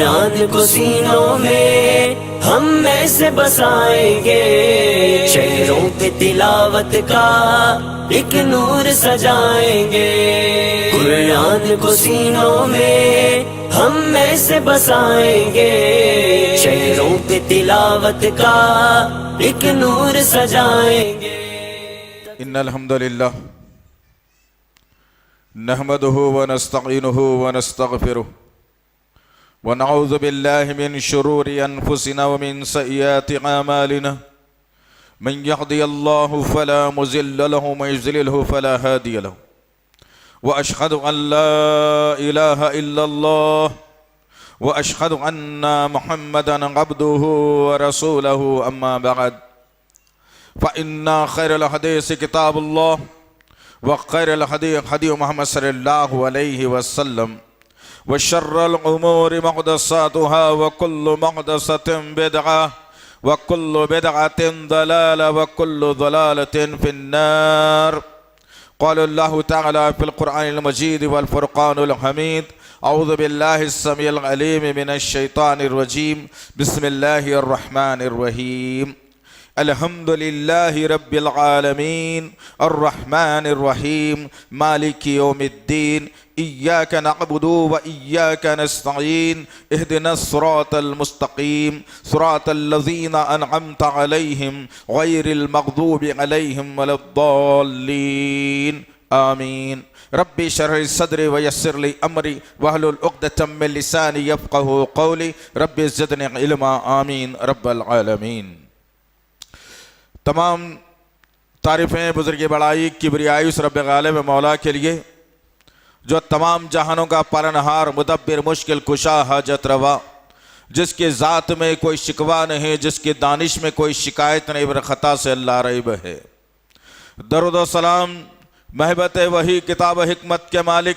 कुरान को सीनों में हम में से बसाएंगे, शहरों पे तिलावत का एक नूर सजाएंगे। कुरान को सीनों में हम में से बसाएंगे, शहरों पे तिलावत का एक नूर सजाएंगे। इन्नल हम्दुलिल्लाह नहमदुहु व नस्तईनुहु व नस्तगफिरुहु व नऊज़ु बिल्लाहि मिन शुरूरि अनफुसिना व मिन सय्यिआति अमालिना मन यहदियल्लाहु फला मुज़िल्ल लहु व युज़लिलहु फला हादिय लहु व अशहदु अन ला इलाहा इल्लल्लाह व अशहदु अन्ना मुहम्मदन अब्दुहु व रसूलुहु अम्मा बअद फ़इन्ना खैरल हदीस किताबुल्लाह व खैरल हदी हदी मुहम्मद सल्लल्लाहु अलैहि वसल्लम व शर्रल उमूरि मुहदसातुहा व कुल्लु मुहदसतिन बिदअह व कुल्लु बिदअतिन दलाला व कुल्लु दलालतिन फिन्नार। क़ाल अल्लाहु तआला फ़िल क़ुरआनिल मजीद वल फ़ुरक़ानिल हमीद। औज़ु बिल्लाहिस समीइल अलीम मिनश शैतानिर रजीम। बिस्मिल्लाहिर रहमानिर रहीम। अल्हम्दुलिल्लाहि रब्बिल आलमीन अर्रहमानिर रहीम मालिकि यौमिद्दीन इय्याका नअबुदु व इय्याका नस्तईन इहदिनस सिरातल मुस्तक़ीम सिरातल लज़ीना अनअमता अलैहिम गैरिल मग़दूबि अलैहिम वलद्दाल्लीन आमीन। रब्बि शरह सदरी व यस्सिर ली अमरी वहलुल उक़दतम मिन लिसानी यफ़क़हू क़ौली रब्बि ज़िदनी इल्मा आमीन रब्बल आलमीन। तमाम तारीफ़ें बुज़ुर्ग बड़ाई किबरियाई उस रब्ब गालिब मौला के लिए जो तमाम जहानों का पालनहार मुदब्बिर मुश्किल कुशा हाजत रवा, जिसके ज़ात में कोई शिकवा नहीं, जिसकी दानिश में कोई शिकायत नहीं, बर ख़ता से अल्लाह रईब है। दरूद व सलाम महबत वही किताब हिकमत के मालिक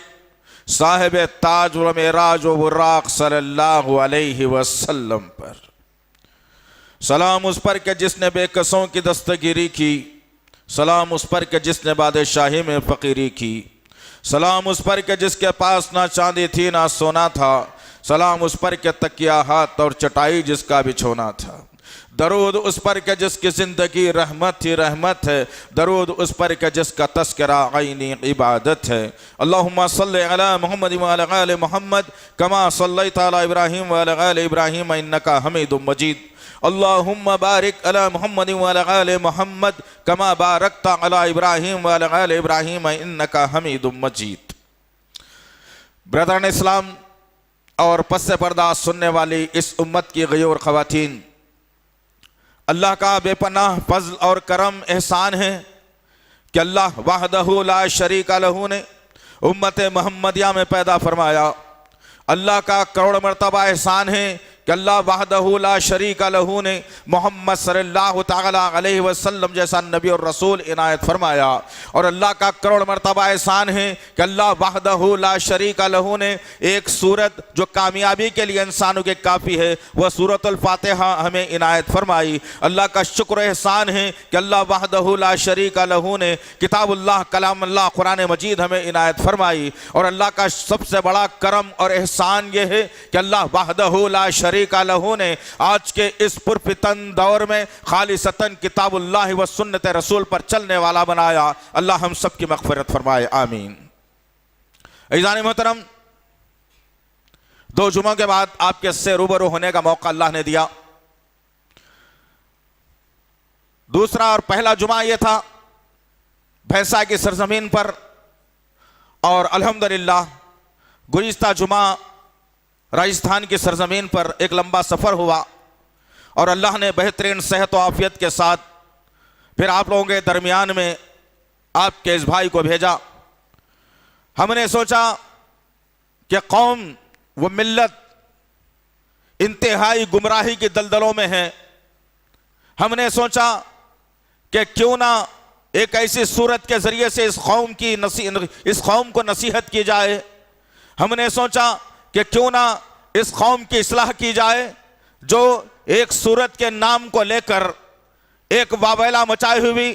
साहिब ताज व मेराज व बुर्राक़ सल्लल्लाहु अलैहि वसल्लम पर। सलाम उस पर के जिसने बेकसों की दस्तगिरी की, सलाम उस पर के जिसने बादशाही में फ़कीरी की, सलाम उस पर के जिसके पास ना चांदी थी ना सोना था, सलाम उस पर के तकिया हाथ और चटाई जिसका बिछोना था। दरूद उस पर के जिसकी ज़िंदगी रहमत ही रहमत है, दरूद उस पर के जिसका तस्करा आईनी इबादत है। अल्लाहुम्मा सल्लि अला मुहम्मद व अला आलि मुहम्मद कमा सल्लैता अला इब्राहीम व अला आलि इब्राहीम इन्नका हमीदुम मजीद। अल्लाहुम्मा बारिक अला मुहम्मद व अला आलि मुहम्मद कमा बारकता अला इब्राहीम व अला आलि इब्राहीम इन्नका हमीदुम मजीद। ब्रदरान इस्लाम और पस पर्दा सुनने वाली इस उम्मत की गयूर ख़वातीन, अल्लाह का बेपनाह फज़ल और करम एहसान है कि अल्लाह वहदहु ला शरीका लहू ने उम्मत मोहम्मदिया में पैदा फरमाया। अल्लाह का करोड़ मरतबा एहसान है कि अल्लाह वहदहु ला शरीका लहू ने मोहम्मद सल्लल्लाहु तआला अलैहि वसल्लम जैसा नबी और रसूल इनायत फरमाया। और अल्लाह का करोड़ मरतबा एहसान है कि अल्लाह वहदहु ला शरीका लहू ने एक सूरत जो कामयाबी के लिए इंसानों के काफ़ी है, वह सूरतुल फातिहा हमें इनायत फरमाई। अल्लाह का शुक्र एहसान है कि अल्लाह वहदहु ला शरीका लहू ने किताबुल्लाह कलामुल्लाह कुरान मजीद हमें इनायत फरमाई। और अल्लाह का सबसे बड़ा करम और एहसान ये है कि अल्लाह वहदहु ला शरीका लहू ने आज के इस पुरफितन दौर में खालिसतन किताबुल्लाह व सुन्नत रसूल पर चलने वाला बनाया। अल्लाह हम सब की मग़फ़िरत फरमाए, आमीन। इज़ान मोहतरम, 2 जुमा के बाद आपके से रूबरू होने का मौका अल्लाह ने दिया। दूसरा और पहला जुमा यह था भैंसा की सरजमीन पर, और अल्हम्दुलिल्लाह गुज़िश्ता जुमा राजस्थान की सरजमीन पर एक लंबा सफ़र हुआ और अल्लाह ने बेहतरीन सेहत व आफ़ियत के साथ फिर आप लोगों के दरमियान में आपके इस भाई को भेजा। हमने सोचा कि कौम व मिल्लत इंतहाई गुमराही की दलदलों में है। हमने सोचा कि क्यों ना एक ऐसी सूरत के ज़रिए से इस कौम को नसीहत की जाए। हमने सोचा कि क्यों ना इस कौम की इस्लाह की जाए जो एक सूरत के नाम को लेकर एक वावेला मचाई हुई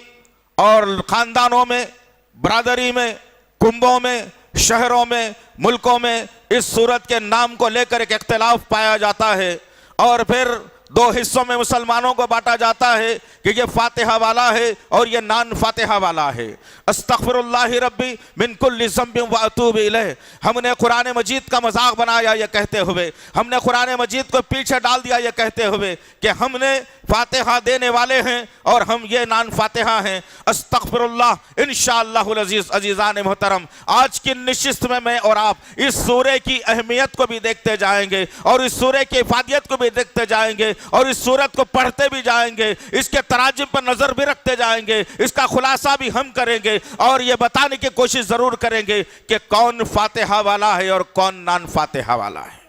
और ख़ानदानों में, बरादरी में, कुंबों में शहरों में, मुल्कों में इस सूरत के नाम को लेकर एक इख्तिलाफ पाया जाता है और फिर दो हिस्सों में मुसलमानों को बांटा जाता है कि ये फातिहा वाला है और ये नान फातिहा वाला है। अस्तगफिरुल्लाह रब्बी मिन कुल्ली ज़ंबिन व अतूबु इलैह। हमने कुरान मजीद का मजाक बनाया ये कहते हुए, हमने कुरान मजीद को पीछे डाल दिया ये कहते हुए कि हमने फातिहा देने वाले हैं और हम ये नान फातिहा हैं। अस्तगफिरुल्लाह। इंशाअल्लाहुल अजीज, अजीज़ान मोहतरम, आज की नशिस्त में मैं और आप इस सूरे की अहमियत को भी देखते जाएंगे और इस सूरे की इफादियत को भी देखते जाएंगे और इस सूरत को पढ़ते भी जाएंगे, इसके तराजिम पर नजर भी रखते जाएंगे, इसका खुलासा भी हम करेंगे और ये बताने की कोशिश जरूर करेंगे कि कौन फातिहा वाला है और कौन नान फातिहा वाला है।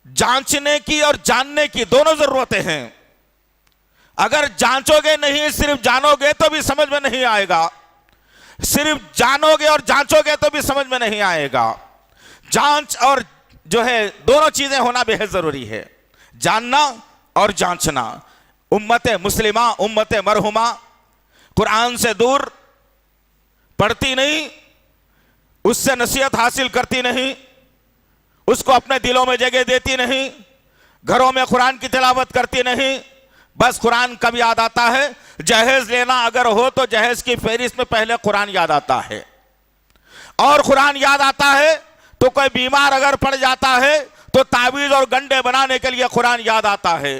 जांचने की और जानने की दोनों जरूरतें हैं। अगर जांचोगे नहीं, सिर्फ जानोगे तो भी समझ में नहीं आएगा। सिर्फ जानोगे और जांचोगे तो भी समझ में नहीं आएगा। जांच और जो है दोनों चीजें होना बेहद जरूरी है, जानना और जांचना। उम्मत मुस्लिमा, उम्मत मरहुमा कुरान से दूर, पढ़ती नहीं, उससे नसीहत हासिल करती नहीं, उसको अपने दिलों में जगह देती नहीं, घरों में कुरान की तिलावत करती नहीं। बस कुरान कब याद आता है? जहेज लेना अगर हो तो जहेज की फहरिस्त में पहले कुरान याद आता है, और कुरान याद आता है तो कोई बीमार अगर पड़ जाता है तो तावीज और गंडे बनाने के लिए कुरान याद आता है।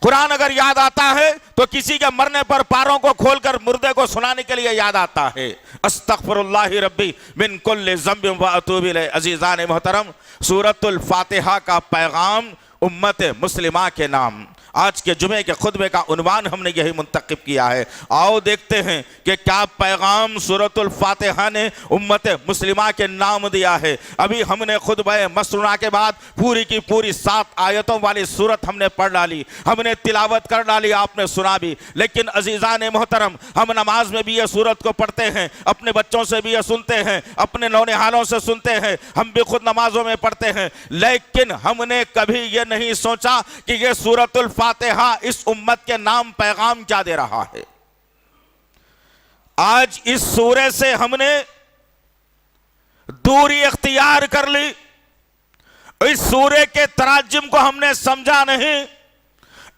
कुरान अगर याद आता है तो किसी के मरने पर पैरों को खोलकर मुर्दे को सुनाने के लिए याद आता है। अस्तगफिरुल्लाह रब्बी मिन कुल्ली ज़ंबिन व अतूबु इलैह। अजीज़ान मोहतरम, सूरतुल फातिहा का पैगाम उम्मत मुस्लिमा के नाम। आज के जुमे के खुतबे का उन्वान हमने यही मुंतखब किया है। आओ देखते हैं कि क्या पैगाम सूरतुल फातिहा ने उम्मत मुस्लिमा के नाम दिया है। अभी हमने खुतबे मसनूना के बाद पूरी की पूरी 7 आयतों वाली सूरत हमने पढ़ डाली, हमने तिलावत कर डाली, आपने सुना भी। लेकिन अजीज़ान मोहतरम, हम नमाज में भी ये सूरत को पढ़ते हैं, अपने बच्चों से भी ये सुनते हैं, अपने नौनिहालों से सुनते हैं, हम भी खुद नमाजों में पढ़ते हैं। लेकिन हमने कभी ये नहीं सोचा कि ये सूरतुल फातिहा इस उम्मत के नाम पैगाम क्या दे रहा है। आज इस सूरे से हमने दूरी इख्तियार कर ली, इस सूरे के तराजिम को हमने समझा नहीं,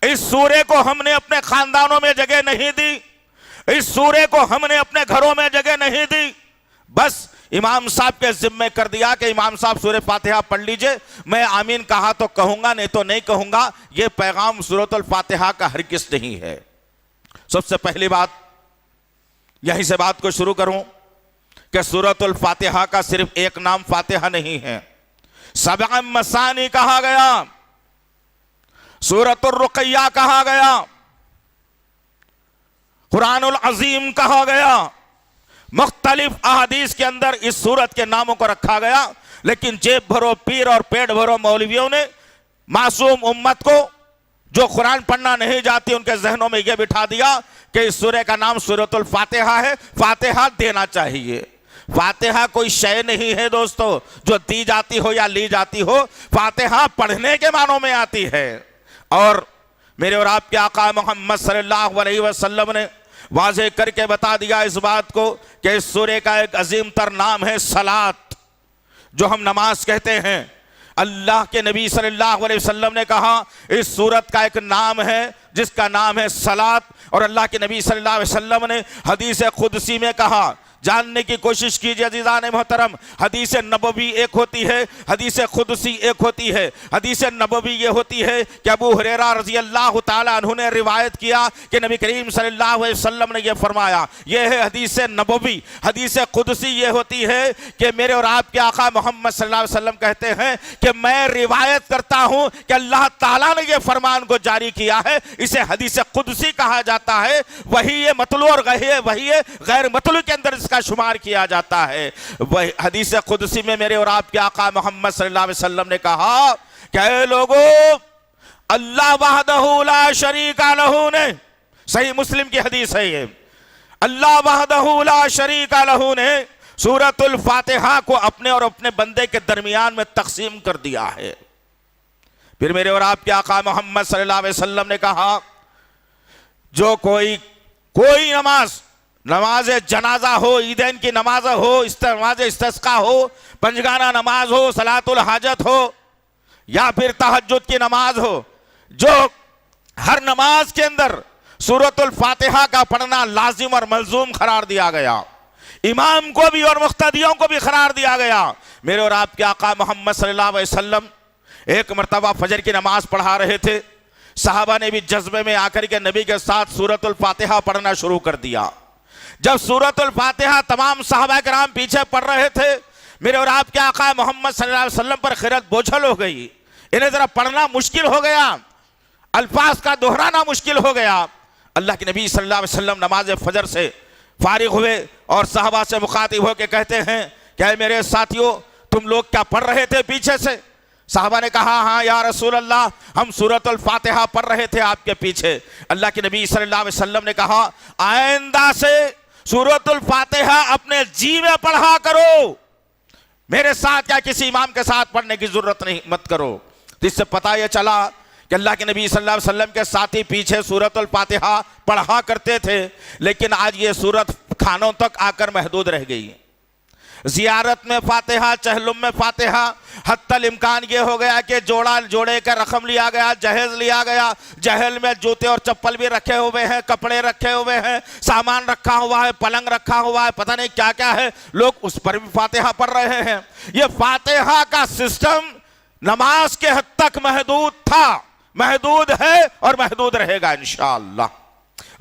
इस सूरे को हमने अपने खानदानों में जगह नहीं दी, इस सूरे को हमने अपने घरों में जगह नहीं दी। बस इमाम साहब के जिम्मे कर दिया कि इमाम साहब सूरह फातिहा पढ़ लीजिए, मैं आमीन कहा तो कहूंगा, नहीं तो नहीं कहूंगा। यह पैगाम सूरतुल फातिहा का हरगिज़ नहीं है। सबसे पहली बात, यहीं से बात को शुरू करूं कि सूरतुल फातिहा का सिर्फ एक नाम फातिहा नहीं है। सबअ मसानी कहा गया, सूरतुर रुक़य्या कहा गया, कुरानुल अजीम कहा गया। मुख्तलिफ अहादीस के अंदर इस सूरत के नामों को रखा गया, लेकिन जेब भरो पीर और पेट भरो मौलवियों ने मासूम उम्मत को जो कुरान पढ़ना नहीं जाती उनके जहनों में यह बिठा दिया कि इस सूरह का नाम सूरतुल फातिहा है, फातिहा देना चाहिए। फातिहा कोई शय नहीं है दोस्तों जो दी जाती हो या ली जाती हो, फातिहा पढ़ने के मानों में आती है। और मेरे और आपके आका मोहम्मद सल्लल्लाहु अलैहि वसल्लम ने वाज़ेह करके बता दिया इस बात को कि इस सूरे का एक अजीम तर नाम है सलात, जो हम नमाज कहते हैं। अल्लाह के नबी सल्लल्लाहु अलैहि वसल्लम ने कहा इस सूरत का एक नाम है जिसका नाम है सलात, और अल्लाह के नबी सल्लल्लाहु अलैहि वसल्लम ने हदीस कुदसी में कहा। जानने की कोशिश कीजिए अज़ीज़ान मोहतरम, हदीस नबवी एक होती है, हदीस खुदसी एक होती है। हदीस नबवी ये होती है कि अबू हुरैरा रज़ी अल्लाह तआला अन्हु ने रिवायत किया कि नबी करीम सल्लल्लाहु अलैहि वसल्लम ने यह फरमाया। यह है हदीस नबवी। हदीस खुदसी ये होती है कि मेरे और आपके आका मोहम्मद सल्लल्लाहु अलैहि वसल्लम कहते हैं कि मैं रिवायत करता हूँ कि अल्लाह ताला ने यह फरमान को जारी किया है, इसे हदीस खुदसी कहा जाता है। वही ये मतलू और वही ये गैर मतलू के अंदर का शुमार किया जाता है। वह हदीस कुदसी में मेरे और आपके आका मोहम्मद सल्लल्लाहु अलैहि वसल्लम ने कहा कि लोगों, अल्लाह वहदहू ला शरीका लहू ने, सही मुस्लिम की हदीस है ये, अल्लाह वहदहू ला शरीका लहू ने सूरतुल फातिहा को अपने और अपने बंदे के दरमियान में तकसीम कर दिया है। फिर मेरे और आपके आका मोहम्मद सल्लल्लाहु अलैहि वसल्लम ने कहा जो कोई नमाज नमाज जनाजा हो, ईदैन की नमाज हो, नमाज इस्तिस्का हो, पंजगाना नमाज हो, सलातुल हाजत हो, या फिर तहज्जुद की नमाज हो, जो हर नमाज के अंदर सूरतुल फातिहा का पढ़ना लाजिम और मलजूम करार दिया गया। इमाम को भी और मुख्तदियों को भी करार दिया गया। मेरे और आपके आका मोहम्मद सल्लल्लाहु अलैहि वसल्लम एक मरतबा फजर की नमाज पढ़ा रहे थे। सहाबा ने भी जज्बे में आकर के नबी के साथ सूरतुल फातिहा पढ़ना शुरू कर दिया। जब सूरतुल फातिहा तमाम सहाबा कराम पीछे पढ़ रहे थे, मेरे और आपके आका मोहम्मद सल्लल्लाहु अलैहि वसल्लम पर खिरत बोझल हो गई। इन्हें जरा पढ़ना मुश्किल हो गया, अल्फाज का दोहराना मुश्किल हो गया। अल्लाह के नबी सल्लल्लाहु अलैहि वसल्लम नमाज फजर से फारिग हुए और सहाबा से मुखातिब होकर कहते हैं, क्या मेरे साथियों तुम लोग क्या पढ़ रहे थे पीछे से? साहबा ने कहा, हाँ या रसूल अल्लाह, हम सूरतुल फातिहा पढ़ रहे थे आपके पीछे। अल्लाह के नबी सल्लल्लाहु अलैहि वसल्लम ने कहा, आइंदा से सूरतुल फातिहा अपने जी में पढ़ा करो, मेरे साथ या किसी इमाम के साथ पढ़ने की जरूरत नहीं मत करो। तो इससे पता यह चला कि अल्लाह के नबी सल्लल्लाहु अलैहि वसल्लम के साथी पीछे सूरतुल फातिहा पढ़ा करते थे, लेकिन आज ये सूरत खानों तक आकर महदूद रह गई। जियारत में फातिहा, चहलुम में फातिहा, हत्तल इम्कान ये हो गया कि जोड़े का रकम लिया गया, जहेज लिया गया। जहेल में जूते और चप्पल भी रखे हुए हैं, कपड़े रखे हुए हैं, सामान रखा हुआ है, पलंग रखा हुआ है, पता नहीं क्या क्या है, लोग उस पर भी फातिहा पढ़ रहे हैं। ये फातिहा का सिस्टम नमाज के हद तक महदूद था, महदूद है और महदूद रहेगा इंशाअल्लाह।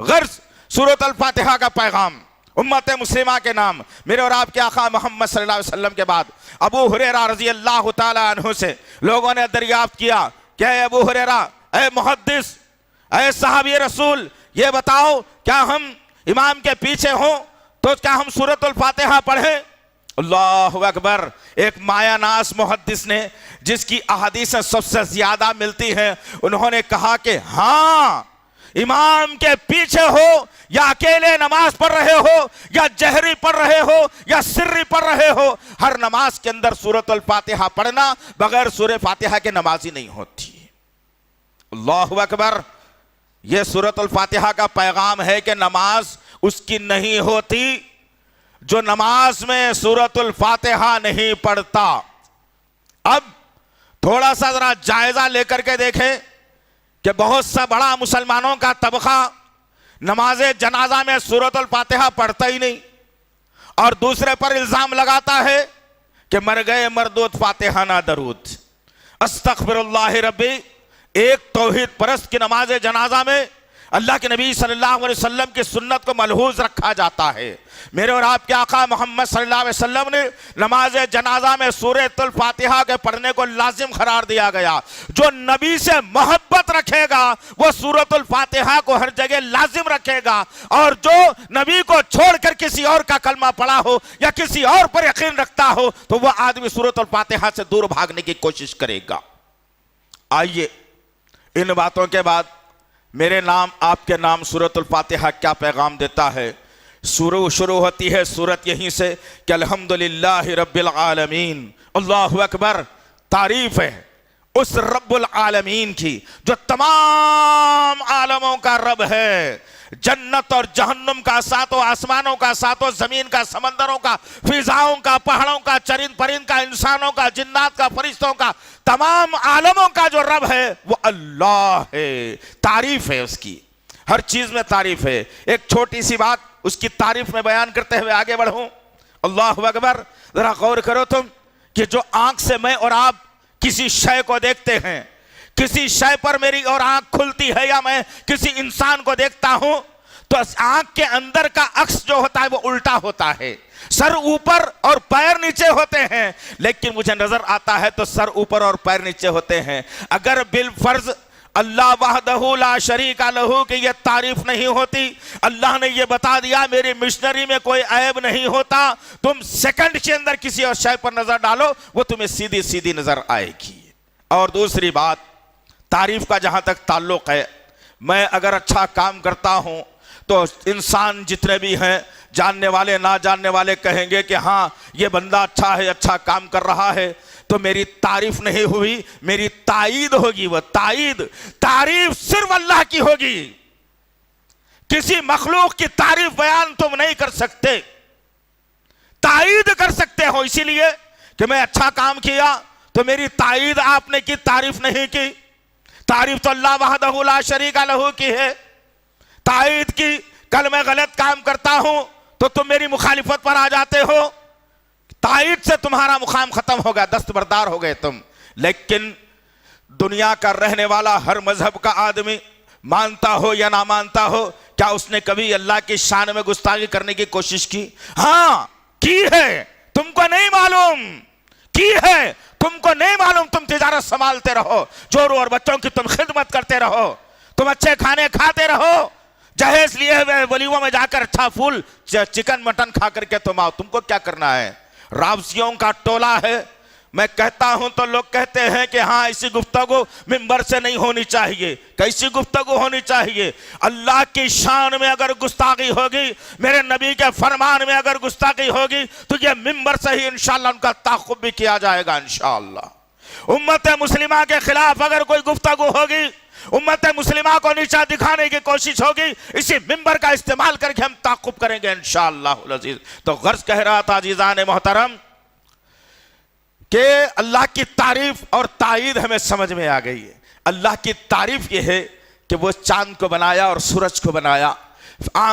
गर्ज सूरतुल फातिहा का पैगाम उम्मत मुस्लिमा के नाम, मेरे और आपके आका मोहम्मद सल्लल्लाहु अलैहि वसल्लम के बाद अबू हुरैरा रज़ी अल्लाह ताला अन्हु से लोगों ने दरियाफ्त किया, क्या अबू हुरैरा, ए मुहद्दिस, ए सहाबी रसूल, ये बताओ क्या हम इमाम के पीछे हों तो क्या हम सूरतुल फातिहा पढ़ें? अल्लाहु अकबर। एक मायानास मुहद्दिस ने, जिसकी अहादीस सबसे ज्यादा मिलती हैं, उन्होंने कहा कि हाँ, इमाम के पीछे हो या अकेले नमाज पढ़ रहे हो या जहरी पढ़ रहे हो या सिर्री पढ़ रहे हो, हर नमाज के अंदर सूरतुल फातिहा पढ़ना बगैर सूरह फातिहा के नमाज ही नहीं होती। अल्लाहु अकबर। यह सूरतुल फातिहा का पैगाम है कि नमाज उसकी नहीं होती जो नमाज में सूरतुल फातिहा नहीं पढ़ता। अब थोड़ा सा जरा जायजा लेकर के देखें कि बहुत सा बड़ा मुसलमानों का तबका नमाज जनाजा में सूरतुल फातिहा पढ़ता ही नहीं और दूसरे पर इल्जाम लगाता है कि मर गए मरदूद फातिहा ना दरूद। अस्तगफिरुल्लाह रब्बी। एक तौहीद परस्त की नमाज जनाजा में अल्लाह के नबी सल्लल्लाहु अलैहि वसल्लम की सुन्नत को मलहूज रखा जाता है। मेरे और आपके आका मोहम्मद सल्लल्लाहु अलैहि वसल्लम ने नमाज जनाजा में सूरतुल फातिहा के पढ़ने को लाजिम करार दिया गया। जो नबी से मोहब्बत रखेगा वो सूरतुल फातिहा को हर जगह लाजिम रखेगा, और जो नबी को छोड़कर किसी और का कलमा पढ़ा हो या किसी और पर यकीन रखता हो तो वह आदमी सूरतुल फातिहा से दूर भागने की कोशिश करेगा। आइए, इन बातों के बाद मेरे नाम आपके नाम सूरतुल फातिहा क्या पैगाम देता है। शुरू होती है सूरत यहीं से कि अल्हम्दुलिल्लाहि रब्बिल आलमीन। अल्लाहु अकबर। तारीफ है उस रब्बुल आलमीन की जो तमाम आलमों का रब है। जन्नत और जहन्नुम का, सातों आसमानों का, सातों जमीन का, समंदरों का, फिजाओं का, पहाड़ों का, चरिंद परिंद का, इंसानों का, जिन्नात का, फरिश्तों का, तमाम आलमों का जो रब है वो अल्लाह है। तारीफ है उसकी, हर चीज में तारीफ है। एक छोटी सी बात उसकी तारीफ में बयान करते हुए आगे बढ़ूं। अल्लाहु अकबर। जरा गौर करो तुम कि जो आंख से मैं और आप किसी शय को देखते हैं, किसी शय पर मेरी और आंख खुलती है या मैं किसी इंसान को देखता हूं तो आंख के अंदर का अक्स जो होता है वो उल्टा होता है। सर ऊपर और पैर नीचे होते हैं, लेकिन मुझे नजर आता है तो सर ऊपर और पैर नीचे होते हैं। अगर बिल फर्ज अल्लाह वहदहू ला शरीका लहू की ये तारीफ नहीं होती, अल्लाह ने ये बता दिया मेरी मिशनरी में कोई ऐब नहीं होता, तुम सेकंड के अंदर किसी और शय पर नजर डालो वो तुम्हें सीधी सीधी नजर आएगी। और दूसरी बात, तारीफ का जहां तक ताल्लुक है, मैं अगर अच्छा काम करता हूं तो इंसान जितने भी हैं, जानने वाले ना जानने वाले, कहेंगे कि हाँ ये बंदा अच्छा है, अच्छा काम कर रहा है। तो मेरी तारीफ नहीं हुई, मेरी ताईद होगी। वह तारीफ सिर्फ अल्लाह की होगी किसी मखलूक की तारीफ बयान तुम नहीं कर सकते, ताईद कर सकते हो। इसीलिए कि मैं अच्छा काम किया तो मेरी ताईद आपने की, तारीफ नहीं की। तारीफ तो अल्लाह वहदहु ला शरीका लहू की है। ताईद की, कल मैं गलत काम करता हूं तो तुम मेरी मुखालिफत पर आ जाते हो, ताईद से तुम्हारा मुकाम खत्म हो गया, दस्तबरदार हो गए तुम। लेकिन दुनिया का रहने वाला हर मजहब का आदमी, मानता हो या ना मानता हो, क्या उसने कभी अल्लाह की शान में गुस्ताखी करने की कोशिश की? हाँ की है, तुमको नहीं मालूम, की है तुमको नहीं मालूम। तुम तिजारत संभालते रहो, जोरों और बच्चों की तुम खिदमत करते रहो, तुम अच्छे खाने खाते रहो, जहेज लिए हुए वलीमों में जाकर अच्छा फूल चिकन मटन खा करके तुम आओ। तुमको क्या करना है? राबसियों का टोला है। मैं कहता हूं तो लोग कहते हैं कि हाँ ऐसी गुफ्तगू मिंबर से नहीं होनी चाहिए। कैसी गुफ्तगू होनी चाहिए? अल्लाह की शान में अगर गुस्ताखी होगी, मेरे नबी के फरमान में अगर गुस्ताखी होगी, तो ये मिंबर से ही इंशाअल्लाह उनका ताक़ुब भी किया जाएगा इंशाअल्लाह। उम्मत मुस्लिमा के खिलाफ अगर कोई गुफ्तगू होगी, उम्मत मुस्लिमा को नीचा दिखाने की कोशिश होगी, इसी मिंबर का इस्तेमाल करके हम ताक़ुब करेंगे इंशाअल्लाह अज़ीज़। तो गर्ज कह रहा था अज़ीज़ान मोहतरम कि अल्लाह की तारीफ और ताईद हमें समझ में आ गई है। अल्लाह की तारीफ यह है कि वो चांद को बनाया और सूरज को बनाया।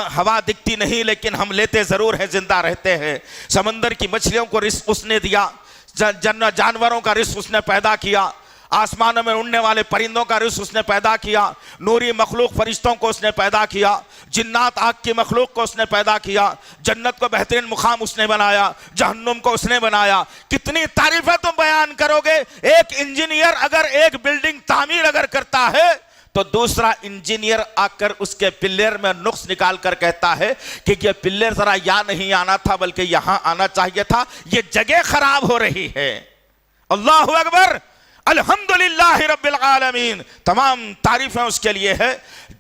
हवा दिखती नहीं लेकिन हम लेते जरूर हैं, जिंदा रहते हैं। समंदर की मछलियों को रिस्क उसने दिया, जानवरों का रिस्क उसने पैदा किया, आसमानों में उड़ने वाले परिंदों का रिस्क उसने पैदा किया, नूरी मखलूक फरिश्तों को उसने पैदा किया, जिन्नात आग की मखलूक को उसने पैदा किया, जन्नत को बेहतरीन मुकाम उसने बनाया, जहन्नुम को उसने बनाया। कितनी तारीफें तुम बयान करोगे? एक इंजीनियर अगर एक बिल्डिंग तामीर अगर करता है तो दूसरा इंजीनियर आकर उसके पिल्लर में नुक्स निकाल कर कहता है कि ये पिल्लर जरा यहाँ नहीं आना था बल्कि यहां आना चाहिए था, ये जगह खराब हो रही है। अल्लाह अकबर, अल्हम्दुलिल्लाह रब्बिल आलमीन। तमाम तारीफें उसके लिए है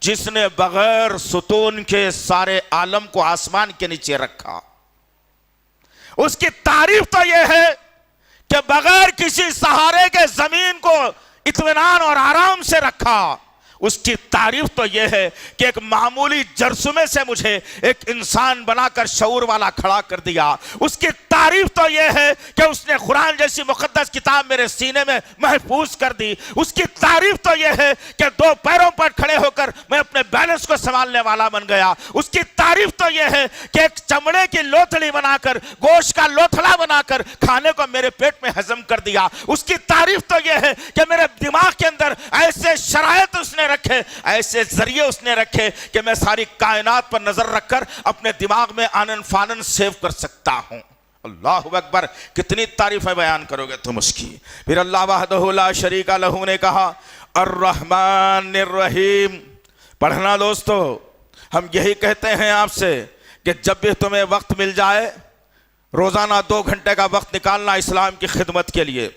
जिसने बगैर सुतून के सारे आलम को आसमान के नीचे रखा। उसकी तारीफ तो यह है कि बगैर किसी सहारे के जमीन को इत्मीनान और आराम से रखा। उसकी तारीफ तो यह है कि एक मामूली जरसुमे से मुझे एक इंसान बनाकर शऊर वाला खड़ा कर दिया। उसकी तारीफ तो यह है कि उसने कुरान जैसी मुकद्दस किताब मेरे सीने में महफूज कर दी। उसकी तारीफ तो यह है कि दो पैरों पर खड़े होकर मैं अपने बैलेंस को संभालने वाला बन गया। उसकी तारीफ तो यह है कि एक चमड़े की लोथड़ी बनाकर, गोश्त का लोथड़ा बनाकर खाने को मेरे पेट में हजम कर दिया। उसकी तारीफ तो यह है कि मेरे दिमाग के अंदर ऐसे शरायत उसने रखे, ऐसे जरिए उसने रखे कि मैं सारी कायनात पर नजर रखकर अपने दिमाग में आनन फानन सेव कर सकता हूं। अल्लाह अकबर, कितनी तारीफें बयान करोगे तुम उसकी। फिर अल्लाह वहदहु ला शरीका लहू ने कहा अर्रहमानिर रहीम। पढ़ना दोस्तों, हम यही कहते हैं आपसे कि जब भी तुम्हें वक्त मिल जाए, रोजाना 2 घंटे का वक्त निकालना इस्लाम की खिदमत के लिए,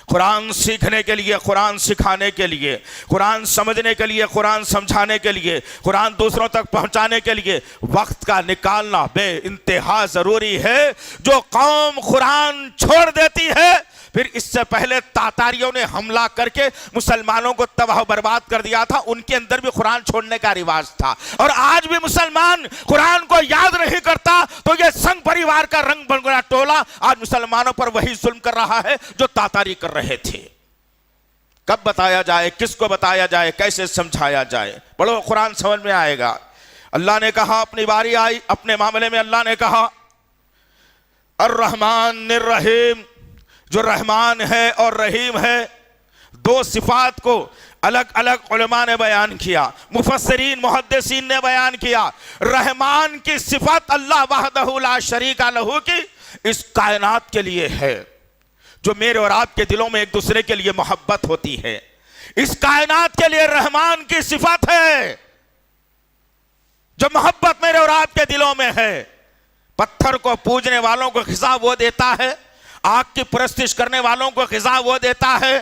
कुरान सीखने के लिए, कुरान सिखाने के लिए, कुरान समझने के लिए, कुरान समझाने के लिए, कुरान दूसरों तक पहुंचाने के लिए वक्त का निकालना बे इंतहा ज़रूरी है। जो कौम कुरान छोड़ देती है, फिर इससे पहले तातारियों ने हमला करके मुसलमानों को तबाह बर्बाद कर दिया था, उनके अंदर भी कुरान छोड़ने का रिवाज था। और आज भी मुसलमान कुरान को याद नहीं करता, तो ये संघ परिवार का रंग बन टोला आज मुसलमानों पर वही जुल्म कर रहा है जो तातारी कर रहे थे। कब बताया जाए, किसको बताया जाए, कैसे समझाया जाए? पढ़ो, कुरान समझ में आएगा। अल्लाह ने कहा, अपनी बारी आई, अपने मामले में अल्लाह ने कहा अर्रहमानिर रहीम। जो रहमान है और रहीम है, 2 सिफात को अलग अलग उलमा ने बयान किया, मुफस्सिरीन मुहद्दिसीन ने बयान किया। रहमान की सिफत अल्लाह वहदहु ला शरीका लहू की इस कायनात के लिए है, जो मेरे और आपके दिलों में एक दूसरे के लिए मोहब्बत होती है। इस कायनात के लिए रहमान की सिफत है, जो मोहब्बत मेरे और आपके दिलों में है। पत्थर को पूजने वालों को ग़िज़ा वो देता है, आग की परस्तिश करने वालों को ग़िज़ा वो देता है,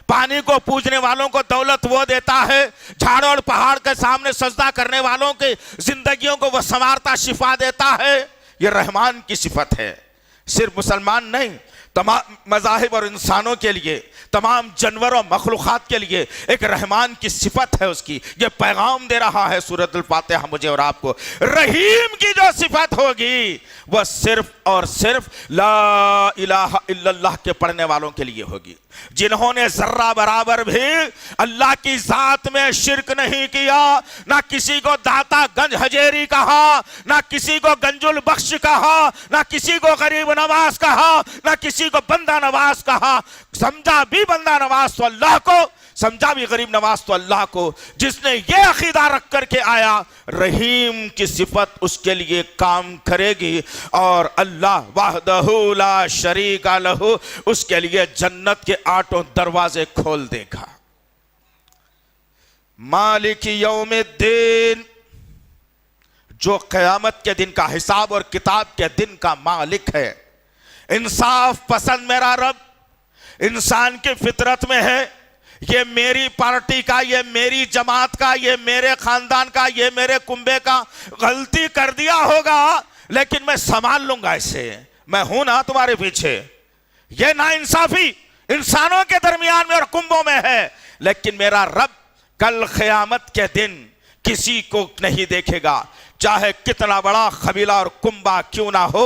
पानी को पूजने वालों को दौलत वो देता है, झाड़ और पहाड़ के सामने सजदा करने वालों की जिंदगियों को वो संवारता शिफा देता है। ये रहमान की सिफत है। सिर्फ मुसलमान नहीं, तमाम मज़ाहिब और इंसानों के लिए, तमाम जानवरों मखलूक़ात के लिए एक रहमान की सिफत है उसकी। ये पैगाम दे रहा है सूरतुल फातिहा मुझे और आपको। रहीम की जो सिफत होगी वह सिर्फ और सिर्फ ला इलाहा इल्लल्लाह के पढ़ने वालों के लिए होगी, जिन्होंने जर्रा बराबर भी अल्लाह की जात में शिरक नहीं किया, ना किसी को दाता गंज हजेरी कहा, ना किसी को गंजुल बख्श कहा, ना किसी को गरीब नवाज कहा, ना किसी को बंदा नवाज कहा। समझा भी बंदा नवाज तो अल्लाह को, समझा भी गरीब नवाज तो अल्लाह को। जिसने ये अकीदा रख करके आया, रहीम की सिफत उसके लिए काम करेगी और अल्लाह वहदहू ला शरीका लहू उसके लिए जन्नत के 8 दरवाजे खोल देगा। मालिक यौमिद्दीन, जो क़यामत के दिन का हिसाब और किताब के दिन का मालिक है। इंसाफ पसंद मेरा रब इंसान की फितरत में है। ये मेरी पार्टी का, ये मेरी जमात का, ये मेरे खानदान का, ये मेरे कुंबे का गलती कर दिया होगा, लेकिन मैं संभाल लूंगा इसे, मैं हूं ना तुम्हारे पीछे। ये नाइंसाफी इंसानों के दरमियान में और कुंबों में है, लेकिन मेरा रब कल क़यामत के दिन किसी को नहीं देखेगा, चाहे कितना बड़ा कबीला और कुंबा क्यों ना हो।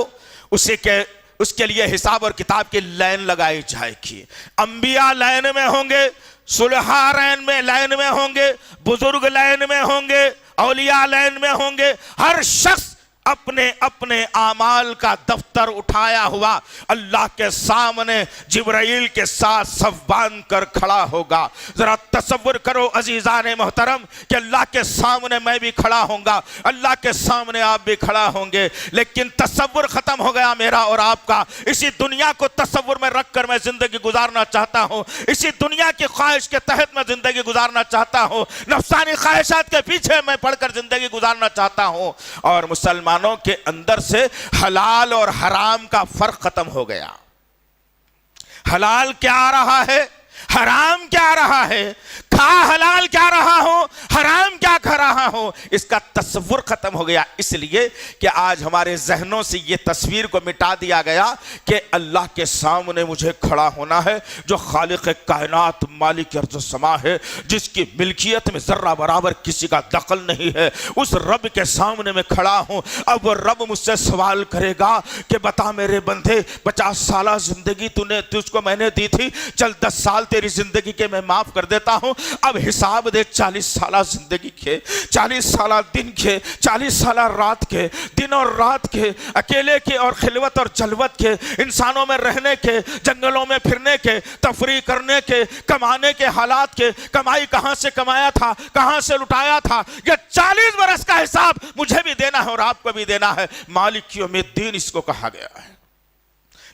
उसके लिए हिसाब और किताब की लाइन लगाई जाएगी। अंबिया लाइन में होंगे, सुलहा लाइन में होंगे, बुजुर्ग लाइन में होंगे, औलिया लाइन में होंगे। हर शख्स अपने अपने आमाल का दफ्तर उठाया हुआ अल्लाह के सामने जिब्राइल के साथ सफ बांध कर खड़ा होगा। जरा तसव्वुर करो अजीजान मोहतरम कि अल्लाह के सामने मैं भी खड़ा होऊंगा, अल्लाह के सामने आप भी खड़ा होंगे। लेकिन तसव्वुर खत्म हो गया मेरा और आपका। इसी दुनिया को तसव्वुर में रख कर मैं जिंदगी गुजारना चाहता हूँ, इसी दुनिया की ख्वाहिश के तहत मैं जिंदगी गुजारना चाहता हूँ, नफ्सानी ख्वाहिशात के पीछे मैं पढ़कर जिंदगी गुजारना चाहता हूँ। और मुसलमानों के अंदर से हलाल और हराम का फर्क खत्म हो गया। हलाल क्या आ रहा है, हराम क्या आ रहा है, खा हलाल क्या रहा हो, हराम क्या खा रहा हो, इसका तस्वुर खत्म हो गया। इसलिए कि आज हमारे जहनों से ये तस्वीर को मिटा दिया गया कि अल्लाह के सामने मुझे खड़ा होना है, जो खालिक कायनात मालिक अर्ज़ समा है, जिसकी मिल्कियत में जर्रा बराबर किसी का दखल नहीं है। उस रब के सामने मैं खड़ा हूं। अब वो रब मुझसे सवाल करेगा कि बता मेरे बंदे, 50 साल जिंदगी तुझको मैंने दी थी, चल 10 साल तेरी जिंदगी के मैं माफ कर देता हूं, अब हिसाब दे 40 साल जिंदगी के, 40 साल दिन के, 40 साल रात के, दिन और रात के, अकेले के और खिलवत और जलवत के, इंसानों में रहने के, जंगलों में फिरने के, तफरी करने के, कमाने के हालात के, कमाई कहां से कमाया था, कहां से लुटाया था, ये 40 बरस का हिसाब मुझे भी देना है और आपको भी देना है। मालिक यौमिद्दीन इसको कहा गया है।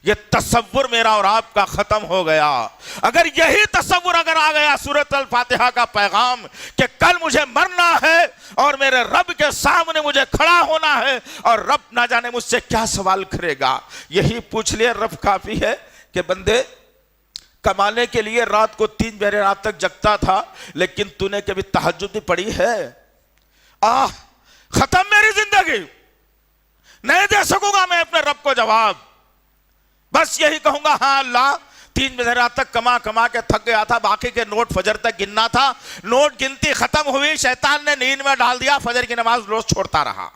ये तसव्वुर मेरा और आपका खत्म हो गया। अगर यही तसव्वुर अगर आ गया सूरत अल फातिहा का पैगाम कि कल मुझे मरना है और मेरे रब के सामने मुझे खड़ा होना है और रब ना जाने मुझसे क्या सवाल करेगा, यही पूछ लिया रब काफी है कि बंदे कमाने के लिए रात को 3 बजे रात तक जगता था, लेकिन तूने कभी तहज्जुद भी पढ़ी है? खत्म मेरी जिंदगी, नहीं दे सकूंगा मैं अपने रब को जवाब। बस यही कहूंगा, हाँ अल्लाह 3 बजे रात तक कमा कमा के थक गया था, बाकी के नोट फजर तक गिनना था, नोट गिनती खत्म हुई, शैतान ने नींद में डाल दिया, फजर की नमाज रोज छोड़ता रहा।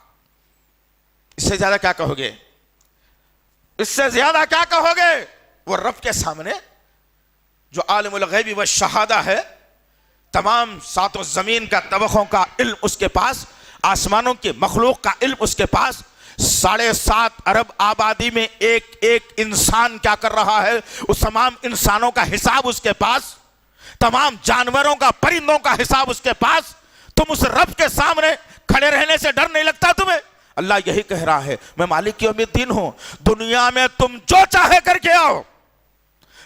इससे ज्यादा क्या कहोगे, इससे ज्यादा क्या कहोगे? वो रब के सामने जो आलिमुल गैबी व शहादा है, तमाम सातों जमीन का तबकों का इल्म उसके पास, आसमानों की मखलूक का इल्म उसके पास, 7.5 अरब आबादी में एक एक इंसान क्या कर रहा है, उस तमाम इंसानों का हिसाब उसके पास, तमाम जानवरों का, परिंदों का हिसाब उसके पास। तुम उस रब के सामने खड़े रहने से डर नहीं लगता तुम्हें? अल्लाह यही कह रहा है, मैं मालिक यौमिद्दीन हूं, दुनिया में तुम जो चाहे करके आओ,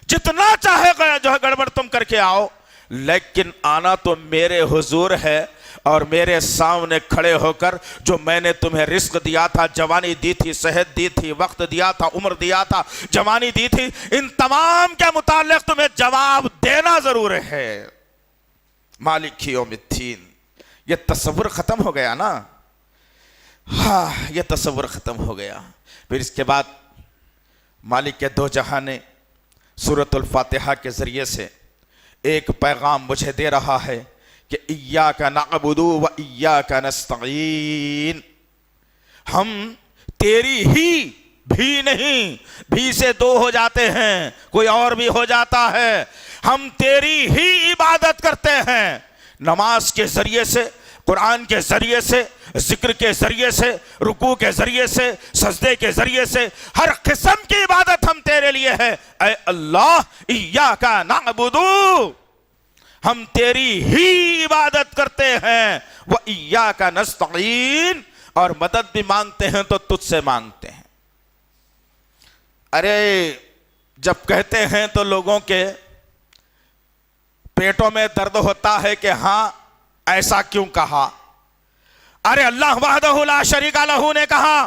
जितना चाहे जो है गड़बड़ तुम करके आओ, लेकिन आना तो मेरे हुजूर है और मेरे सामने खड़े होकर जो मैंने तुम्हें रिस्क दिया था, जवानी दी थी, सेहत दी थी, वक्त दिया था, उम्र दिया था, जवानी दी थी, इन तमाम के मुतालिक तुम्हें जवाब देना जरूर है। मालिक यौमिद्दीन, ये तस्वुर खत्म हो गया ना? हाँ, ये तस्वुर खत्म हो गया। फिर इसके बाद मालिक के 2 जहाने सूरतुल फातिहा के ज़रिए से एक पैगाम मुझे दे रहा है कि इय्याका नअबुदु व इय्याका नस्तईन, हम तेरी ही, भी नहीं, भी से दो हो जाते हैं, कोई और भी हो जाता है, हम तेरी ही इबादत करते हैं। नमाज के ज़रिए से, कुरान के ज़रिए से, जिक्र के ज़रिए से, रुकू के ज़रिए से, सजदे के ज़रिए से, हर किस्म की इबादत हम तेरे लिए है। ऐ अल्लाह, इय्याका नअबुदु, हम तेरी ही इबादत करते हैं, व इय्याका नस्तईन, और मदद भी मांगते हैं तो तुझसे मांगते हैं। अरे जब कहते हैं तो लोगों के पेटों में दर्द होता है कि हां ऐसा क्यों कहा। अरे अल्लाह वहदहु ला शरीका लहू ने कहा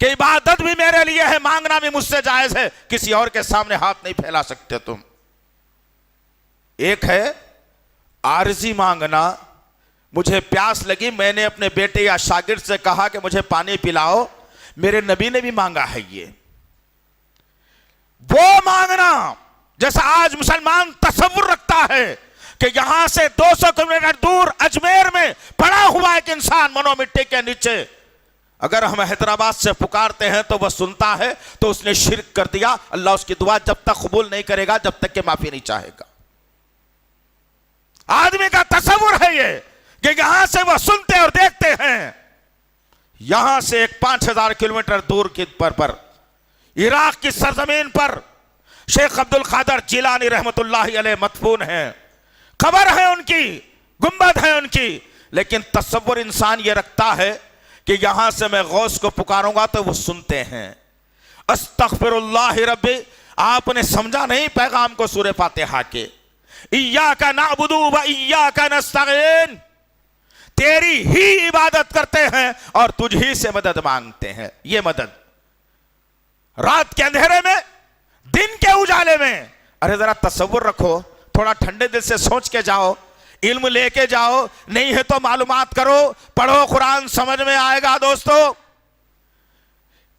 कि इबादत भी मेरे लिए है, मांगना भी मुझसे जायज है, किसी और के सामने हाथ नहीं फैला सकते तुम। एक है आरजी मांगना, मुझे प्यास लगी, मैंने अपने बेटे या शागिर्द से कहा कि मुझे पानी पिलाओ, मेरे नबी ने भी मांगा है। ये वो मांगना जैसा आज मुसलमान तसव्वुर रखता है कि यहां से 200 किलोमीटर दूर अजमेर में पड़ा हुआ एक इंसान मनो मिट्टी के नीचे, अगर हम हैदराबाद से पुकारते हैं तो वह सुनता है, तो उसने शिर्क कर दिया। अल्लाह उसकी दुआ जब तक कबूल नहीं करेगा जब तक कि माफी नहीं चाहेगा। आदमी का तसव्वुर है ये कि यहां से वह सुनते और देखते हैं। यहां से एक 5000 किलोमीटर दूर की पर इराक की सरजमीन पर शेख अब्दुल कादिर जिलानी रहमतुल्लाहि अलैह मदफून हैं, खबर है उनकी, गुंबद है उनकी, लेकिन तसव्वुर इंसान ये रखता है कि यहां से मैं गौस को पुकारूंगा तो वो सुनते हैं। अस्तगफिरुल्लाह रब्बी, आपने समझा नहीं पैगाम को सूरह फातिहा के। इय्याका नअबुदु व इय्याका नस्तईन, तेरी ही इबादत करते हैं और तुझ ही से मदद मांगते हैं। ये मदद रात के अंधेरे में, दिन के उजाले में। अरे जरा तसव्वुर रखो, थोड़ा ठंडे दिल से सोच के जाओ, इल्म लेके जाओ, नहीं है तो मालूमात करो, पढ़ो, कुरान समझ में आएगा। दोस्तों,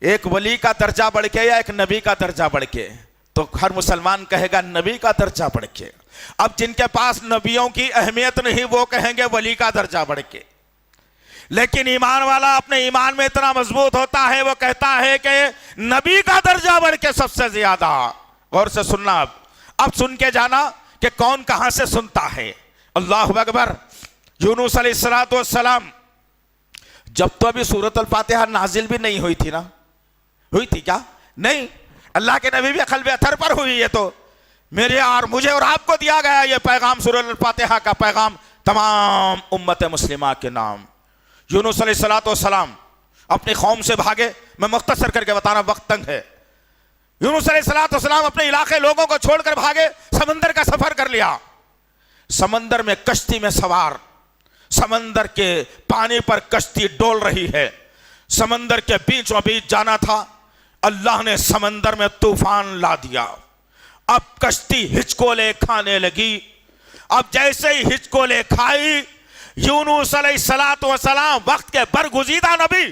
एक वली का दर्जा बढ़ के या एक नबी का दर्जा बढ़ के, तो हर मुसलमान कहेगा नबी का दर्जा बढ़ के। अब जिनके पास नबियों की अहमियत नहीं वो कहेंगे वली का दर्जा बढ़ के। लेकिन ईमान वाला अपने ईमान में इतना मजबूत होता है, वो कहता है कि नबी का दर्जा बढ़ के सबसे ज्यादा। गौर से सुनना, अब सुन के जाना कि कौन कहां से सुनता है। अल्लाहु अकबर। यूनुस अलैहिस्सलातु वस्सलाम, जब तो अभी सूरतुल फातिहा नाजिल भी नहीं हुई थी ना, हुई थी क्या? नहीं, अल्लाह के नबी भी क़ल्ब अथर पर हुई है। तो मेरे और मुझे और आपको दिया गया ये पैगाम, सूरतुल फातिहा का पैगाम तमाम उम्मत मुस्लिमा के नाम। यूनुस अलैहिस्सलाम अपनी कौम से भागे, मैं मुख्तसर करके बताना, वक्त तंग है। यूनुस अलैहिस्सलाम अपने इलाके लोगों को छोड़कर भागे, समंदर का सफर कर लिया। समंदर में कश्ती में सवार, समंदर के पानी पर कश्ती डोल रही है, समंदर के बीचों बीच जाना था। अल्लाह ने समंदर में तूफान ला दिया। अब कश्ती हिचकोले खाने लगी। अब जैसे ही हिचकोले खाई, यूनुस अलैहिस्सलाम वक्त के बरगुज़ीदा नबी,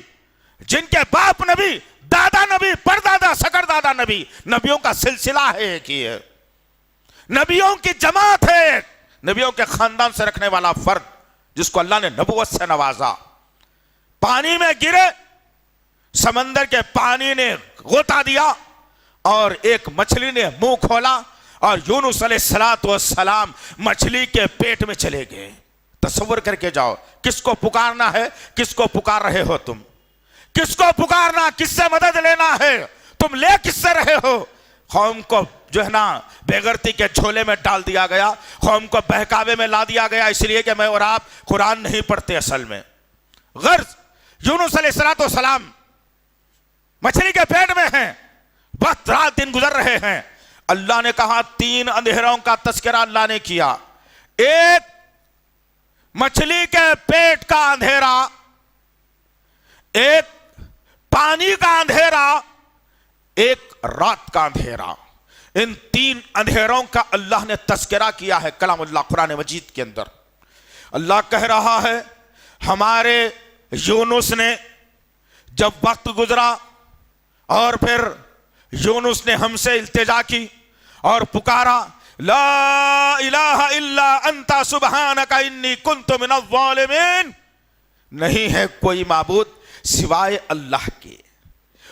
जिनके बाप नबी, दादा नबी, परदादा, सकरदादा नबी, नबियों का सिलसिला है एक ही है, नबियों की जमात है, नबियों के खानदान से रखने वाला फर्द जिसको अल्लाह ने नबुवत से नवाजा, पानी में गिरे। समंदर के पानी ने गोता दिया और एक मछली ने मुंह खोला और यूनुस अलैहिस्सलाम मछली के पेट में चले गए। तसव्वुर करके जाओ, किसको पुकारना है, किसको पुकार रहे हो तुम, किसको पुकारना, किससे मदद लेना है, तुम ले किससे रहे हो। कौम को जो है ना बेगरती के झोले में डाल दिया गया, कौम को बहकावे में ला दिया गया, इसलिए कि मैं और आप कुरान नहीं पढ़ते। असल में गर्ज यूनुस अलैहिस्सलाम मछली के पेट में हैं, वक्त रात दिन गुजर रहे हैं। अल्लाह ने कहा, 3 अंधेरों का तस्करा अल्लाह ने किया। एक मछली के पेट का अंधेरा, एक पानी का अंधेरा, एक रात का अंधेरा। इन 3 अंधेरों का अल्लाह ने तस्करा किया है कलामुल्लाह कुरान मजीद के अंदर। अल्लाह कह रहा है, हमारे यूनुस ने जब वक्त गुजरा और फिर यूनुस ने हमसे इल्तिजा की, और पुकारा, ला इलाहा इल्ला अंता सुब्हानका इन्नी कुन्तु मिनज़ ज़ालिमीन। नहीं है कोई माबूद सिवाय अल्लाह के,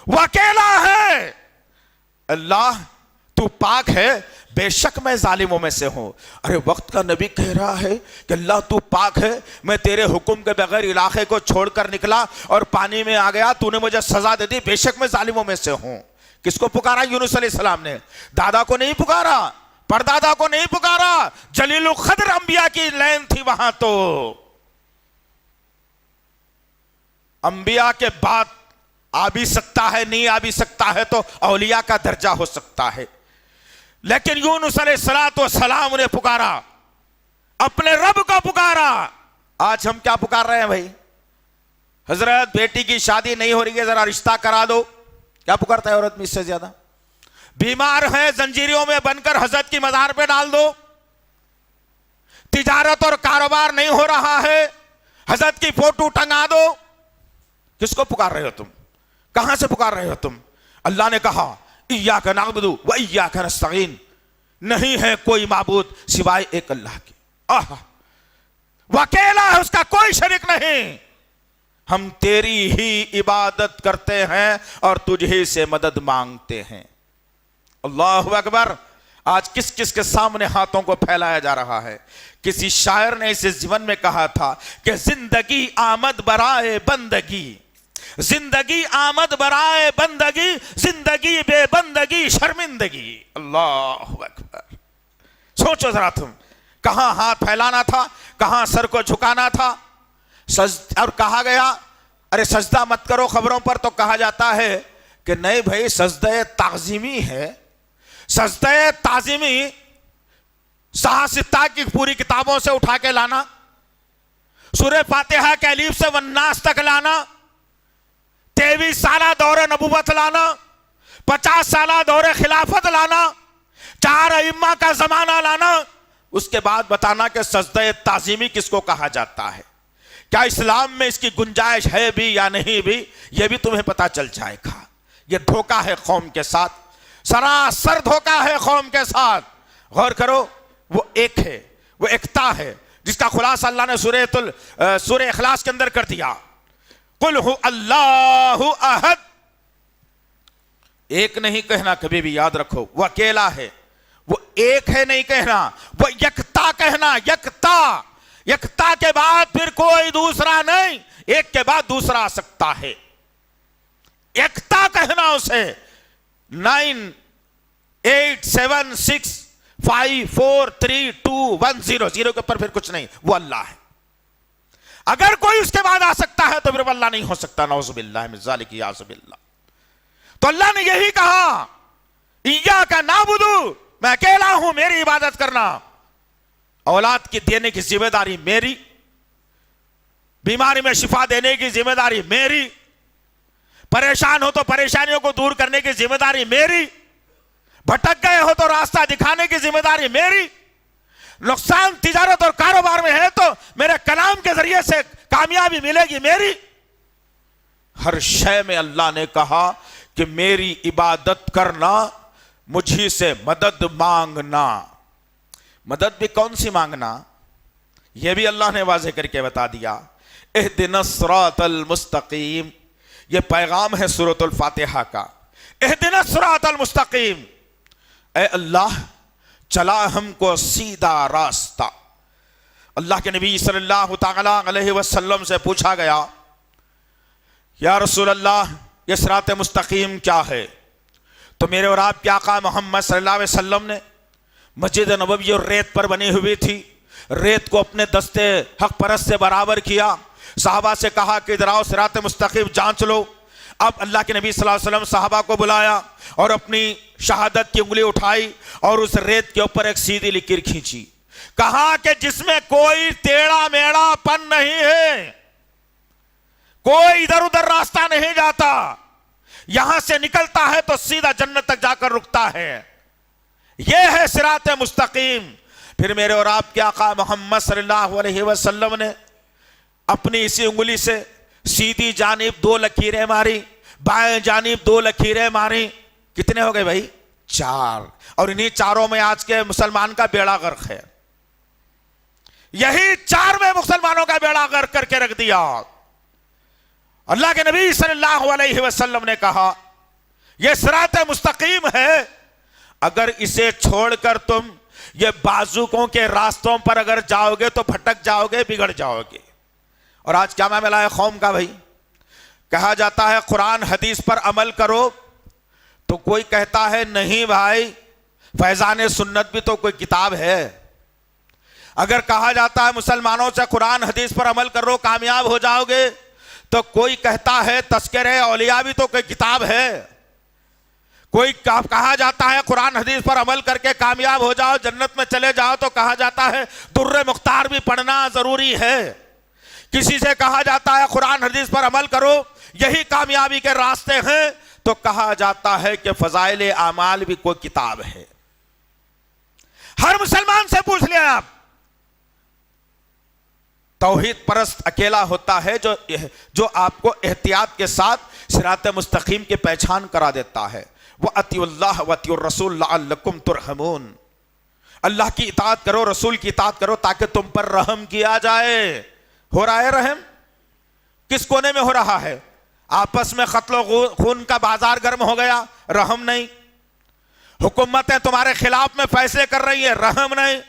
वो अकेला है। अल्लाह तू पाक है, बेशक मैं जालिमों में से हूं। अरे वक्त का नबी कह रहा है कि अल्लाह तू पाक है, मैं तेरे हुक्म के बगैर इलाके को छोड़कर निकला और पानी में आ गया, तूने मुझे सजा दे दी, बेशक मैं जालिमों में से हूं। किसको पुकारा? यूनुस अलैहिस्सलाम ने। दादा को नहीं पुकारा, परदादा को नहीं पुकारा, जलीलुल क़द्र अंबिया की लाइन थी वहां। तो अंबिया के बाद आ भी सकता है, नहीं आ भी सकता है, तो औलिया का दर्जा हो सकता है। लेकिन यूनुस अलैहिस्सलाम ने पुकारा, अपने रब को पुकारा। आज हम क्या पुकार रहे हैं भाई? हजरत बेटी की शादी नहीं हो रही है, जरा रिश्ता करा दो। क्या पुकारता है औरत में इससे ज्यादा? बीमार है, जंजीरों में बनकर हजरत की मजार पे डाल दो। तिजारत और कारोबार नहीं हो रहा है, हजरत की फोटो टंगा दो। किसको पुकार रहे हो तुम? कहां से पुकार रहे हो तुम? अल्लाह ने कहा, इय्याका नअबुदु व इय्याका नस्तईन। नहीं है कोई माबूद सिवाय एक अल्लाह के। आहा, वो अकेला है, उसका कोई शरीक नहीं। हम तेरी ही इबादत करते हैं और तुझे से मदद मांगते हैं। अल्लाहु अकबर। आज किस किस के सामने हाथों को फैलाया जा रहा है। किसी शायर ने इसे जीवन में कहा था कि जिंदगी आमद बराए बंदगी, जिंदगी आमद बराए बंदगी, जिंदगी बेबंदगी शर्मिंदगी। अल्लाहु अकबर। सोचो जरा तुम, कहां हाथ फैलाना था, कहां सर को झुकाना था। और कहा गया, अरे सजदा मत करो खबरों पर, तो कहा जाता है कि नहीं भाई, सजदा ताज़ीमी है। सजदा ताज़ीमी साहसिता की पूरी किताबों से उठा के लाना, सूरह फातिहा के अलीफ से वन्नास तक लाना, 23 साला दौरे नबूवत लाना, 50 साला दौरे खिलाफत लाना, 4 अइम्मा का जमाना लाना, उसके बाद बताना कि सजदा ताज़ीमी किसको कहा जाता है। क्या इस्लाम में इसकी गुंजाइश है भी या नहीं भी, यह भी तुम्हें पता चल जाएगा। यह धोखा है कौम के साथ, सरासर धोखा है कौम के साथ। गौर करो, वो एक है, वो एकता है, जिसका खुलासा अल्लाह ने सूरह इखलास के अंदर कर दिया। कुल हु अल्लाहु अहद। एक नहीं कहना, कभी भी याद रखो, वो अकेला है। वो एक है नहीं कहना, वो यकता कहना। यकता, यकता के बाद फिर कोई दूसरा नहीं, एक के बाद दूसरा आ सकता है। एकता कहना उसे। 9 8 7 6 5 4 3 2 1 0, 0 के ऊपर फिर कुछ नहीं, वो अल्लाह है। अगर कोई उसके बाद आ सकता है तो फिर वो अल्लाह नहीं हो सकता। नौजुबिल्लाह मिन ज़ालिक, याज़ुबिल्लाह। तो अल्लाह ने यही कहा, इय्याका नअबुदु, मैं अकेला हूं, मेरी इबादत करना। औलाद की देने की जिम्मेदारी मेरी, बीमारी में शिफा देने की जिम्मेदारी मेरी, परेशान हो तो परेशानियों को दूर करने की जिम्मेदारी मेरी, भटक गए हो तो रास्ता दिखाने की जिम्मेदारी मेरी, नुकसान तिजारत और कारोबार में है तो मेरे कलाम के जरिए से कामयाबी मिलेगी मेरी। हर शय में अल्लाह ने कहा कि मेरी इबादत करना, मुझी से मदद मांगना। मदद भी कौन सी मांगना, यह भी अल्लाह ने वाज़ेह करके बता दिया। इहदिनस सिरातल मुस्तकीम, यह पैगाम है सूरतुल फातिहा का। इहदिनस सिरातल मुस्तकीम, ए अल्लाह चला हमको सीधा रास्ता। अल्लाह के नबी सल्लल्लाहु तआला अलैहि वसल्लम से पूछा गया, या रसूल अल्लाह, यह सिरात मुस्तकीम क्या है? तो मेरे और आपके आका मोहम्मद सल्लल्लाहु अलैहि वसल्लम ने, मस्जिद नबवी और रेत पर बनी हुई थी, रेत को अपने दस्ते हक परस्त से बराबर किया, साहबा से कहा कि इधर आओ, सिरात मुस्तकीम जांच लो। अब अल्लाह के नबी सल्लल्लाहु अलैहि वसल्लम साहबा को बुलाया और अपनी शहादत की उंगली उठाई और उस रेत के ऊपर एक सीधी लकीर खींची। कहा कि जिसमें कोई टेढ़ा मेढ़ापन नहीं है, कोई इधर उधर रास्ता नहीं जाता, यहां से निकलता है तो सीधा जन्नत तक जाकर रुकता है। यह है सिरात मुस्तकीम। फिर मेरे और आपके आका मोहम्मद सल्लल्लाहु अलैहि वसल्लम ने अपनी इसी उंगली से सीधी जानिब 2 लकीरें मारी, बाएं जानिब 2 लकीरें मारी। कितने हो गए भाई? चार, और इन्हीं चारों में आज के मुसलमान का बेड़ा गर्क है। यही चार में मुसलमानों का बेड़ा गर्क करके रख दिया। अल्लाह के नबी सल्लल्लाहु अलैहि वसल्लम ने कहा यह सिरात मुस्तकीम है, अगर इसे छोड़कर तुम ये बाजुकों के रास्तों पर अगर जाओगे तो भटक जाओगे, बिगड़ जाओगे। और आज क्या मामला है कौम का भाई? कहा जाता है कुरान हदीस पर अमल करो, तो कोई कहता है नहीं भाई, फैजान सुन्नत भी तो कोई किताब है। अगर कहा जाता है मुसलमानों से कुरान हदीस पर अमल करो कामयाब हो जाओगे, तो कोई कहता है तस्करे औलिया भी तो कोई किताब है। कोई कहा जाता है कुरान हदीस पर अमल करके कामयाब हो जाओ, जन्नत में चले जाओ, तो कहा जाता है दुर्रे मुख्तार भी पढ़ना जरूरी है। किसी से कहा जाता है कुरान हदीस पर अमल करो, यही कामयाबी के रास्ते हैं, तो कहा जाता है कि फजाइल आमाल भी कोई किताब है। हर मुसलमान से पूछ लें आप, तौहीद परस्त अकेला होता है जो आपको एहतियात के साथ सिरात मुस्तकीम की पहचान करा देता है। वह अतिउल्लाह व अतिउर रसूल लअल्लकुम तुरहमून, अल्लाह की इताअत करो, रसूल की इताअत करो ताकि तुम पर रहम किया जाए। हो रहा है रहम? किस कोने में हो रहा है? आपस में कत्ल खून का बाजार गर्म हो गया, रहम नहीं। हुकूमतें तुम्हारे खिलाफ में फैसले कर रही है, रहम नहीं।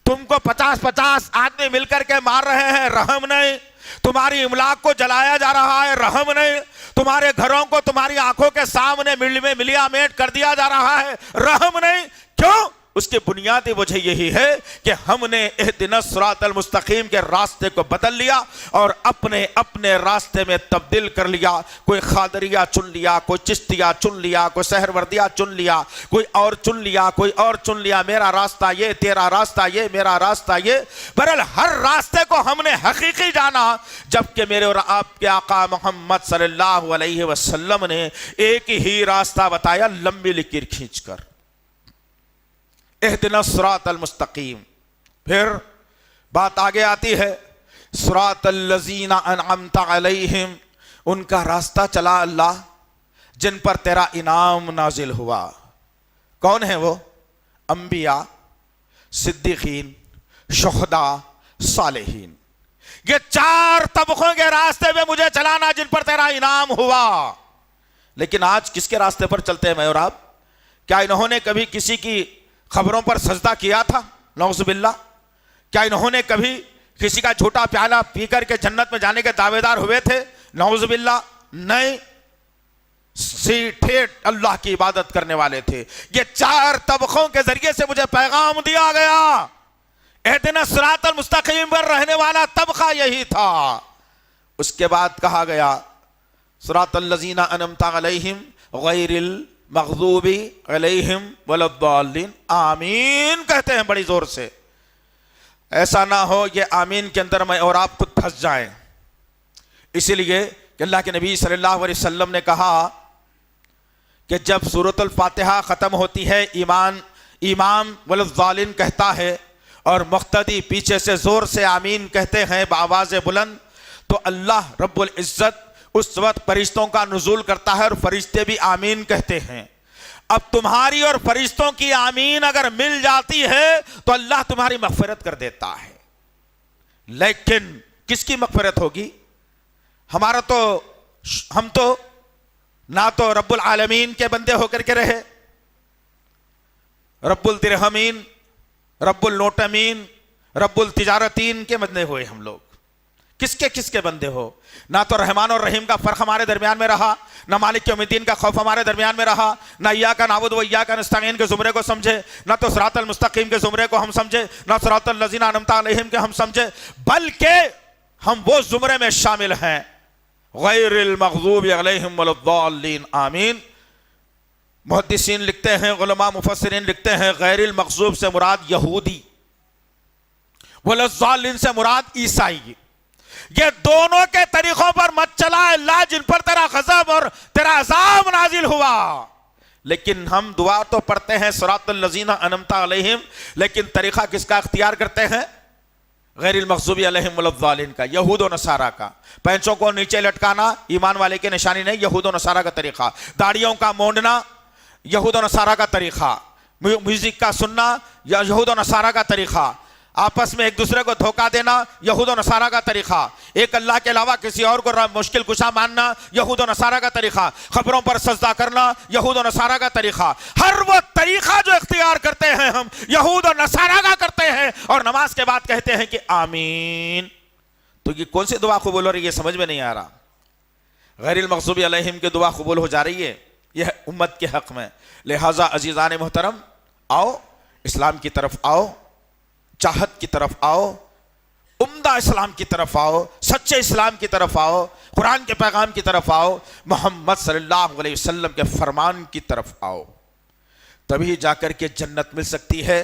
तुमको 50-50 आदमी मिलकर के मार रहे हैं, रहम नहीं। तुम्हारी इमलाक को जलाया जा रहा है, रहम नहीं। तुम्हारे घरों को तुम्हारी आंखों के सामने मिलियामेट कर दिया जा रहा है, रहम नहीं। क्यों? उसकी बुनियादी वजह यही है कि हमने इहदिनस सिरातल मुस्तकीम के रास्ते को बदल लिया और अपने अपने रास्ते में तब्दील कर लिया। कोई खादरिया चुन लिया, कोई चिश्तिया चुन लिया, कोई सहरवर्दिया चुन लिया, कोई और चुन लिया, कोई और चुन लिया। मेरा रास्ता ये, तेरा रास्ता ये, मेरा रास्ता ये। बहरहाल हर रास्ते को हमने हकीकी जाना, जबकि मेरे और आपके आका मोहम्मद सल्लल्लाहु अलैहि वसल्लम ने एक ही रास्ता बताया, लंबी लकीर खींचकर, इहदिनस सिरातल मुस्तकीम। फिर बात आगे आती है, सिरातल लज़ीना अनअमता अलैहिम, उनका रास्ता चला अल्लाह जिन पर तेरा इनाम नाजिल हुआ। कौन है वो? अंबिया, सिद्दीकीन, शुहदा, सालेहीन। ये चार तबकों के रास्ते पे मुझे चलाना जिन पर तेरा इनाम हुआ। लेकिन आज किसके रास्ते पर चलते हैं मैं और आप? क्या इन्होंने कभी किसी की खबरों पर सजदा किया था? नौज़ुबिल्लाह। क्या इन्होंने कभी किसी का झूठा प्याला पीकर के जन्नत में जाने के दावेदार हुए थे? नौज़ुबिल्लाह, नहीं। सीधे अल्लाह की इबादत करने वाले थे। ये चार तबकों के जरिए से मुझे पैगाम दिया गया, इहदिनस सिरातल मुस्तकीम पर रहने वाला तबका यही था। उसके बाद कहा गया, सिरातल लज़ीना अनअमता अलैहिम गैरिल मग़ज़ूबी अलैहिम वलद्दाल्लीन। आमीन कहते हैं बड़ी जोर से। ऐसा ना हो ये आमीन के अंदर मैं और आप खुद फंस जाएं। इसीलिए कि अल्लाह के नबी सल्लल्लाहु अलैहि वसल्लम ने कहा कि जब सूरतुल फातिहा ख़त्म होती है, इमाम वलद्दाल्लीन कहता है और मुक़्तदी पीछे से ज़ोर से आमीन कहते हैं बावाज़ बुलंद, तो अल्लाह रब्बुल इज़्ज़त उस वक्त फरिश्तों का नुज़ूल करता है और फरिश्ते भी आमीन कहते हैं। अब तुम्हारी और फरिश्तों की आमीन अगर मिल जाती है तो अल्लाह तुम्हारी मग़फ़िरत कर देता है। लेकिन किसकी मग़फ़िरत होगी? हमारा तो, हम तो ना तो रब्बुल आलमीन के बंदे होकर के रहे, रब्बुल दिरहमीन, रब्बुल नोटमीन, रब्बुल तिजारतीन के बंदे हुए हम लोग। किसके किसके बंदे हो? ना तो रहमान और रहीम का फर्क हमारे दरमियान में रहा, ना मालिक यौमिद्दीन का खौफ हमारे दरमियान में रहा, ना इय्याका नअबुदु व इय्याका नस्तईन के जुमरे को समझे, ना तो सिरातल मुस्तकीम के जुमरे को हम समझे, ना सिरातल लज़ीना अनअमता अलैहिम के हम समझे, बल्कि हम वो जुमरे में शामिल हैं गैरिल मग़ज़ूबि अलैहिम वलद्दाल्लीन। आमीन। मुहद्दिसीन लिखते हैं, उलमा मुफस्सिरीन लिखते हैं, गैरिल मग़ज़ूब से मुराद यहूदी, वलद्दाल्लीन से मुराद ईसाई। ये दोनों के तरीकों पर मत चला अल्लाह जिन पर तेरा गज़ब और तेरा अज़ाब नाजिल हुआ। लेकिन हम दुआ तो पढ़ते हैं सिरातल लज़ीना अनअमता अलैहिम, लेकिन तरीका किसका इख्तियार करते हैं? गैरिल मग़ज़ूबि अलैहिम वलद्दाल्लीन का, यहूद और नसारा का। पैंचों को नीचे लटकाना ईमान वाले की निशानी नहीं, यहूद और नसारा का तरीका। दाढ़ियों का मोड़ना, यहूद और नसारा का तरीक़ा, म्यूज़िक का सुनना या यहूद और नसारा का तरीक़ा, आपस में एक दूसरे को धोखा देना यहूद और नसारा का तरीक़ा, एक अल्लाह के अलावा किसी और को मुश्किल कुशा मानना यहूद और नसारा का तरीक़ा, खबरों पर सजदा करना यहूद और नसारा का तरीक़ा। हर वो तरीक़ा जो इख्तियार करते हैं हम यहूद और नसारा का करते हैं, और नमाज के बाद कहते हैं कि आमीन। तो ये कौन सी दुआ कबूल हो रही है, समझ में नहीं आ रहा। गैरिल मग़ज़ूबी अलैहिम की दुआ कबूल हो जा रही है, यह उम्मत के हक़ में। लिहाजा अजीज़ान मोहतरम, आओ इस्लाम की तरफ आओ, चाहत की तरफ आओ, उम्दा इस्लाम की तरफ आओ, सच्चे इस्लाम की तरफ आओ, कुरान के पैगाम की तरफ आओ, मोहम्मद सल्लल्लाहु अलैहि वसल्लम के फरमान की तरफ आओ। तभी जाकर के जन्नत मिल सकती है,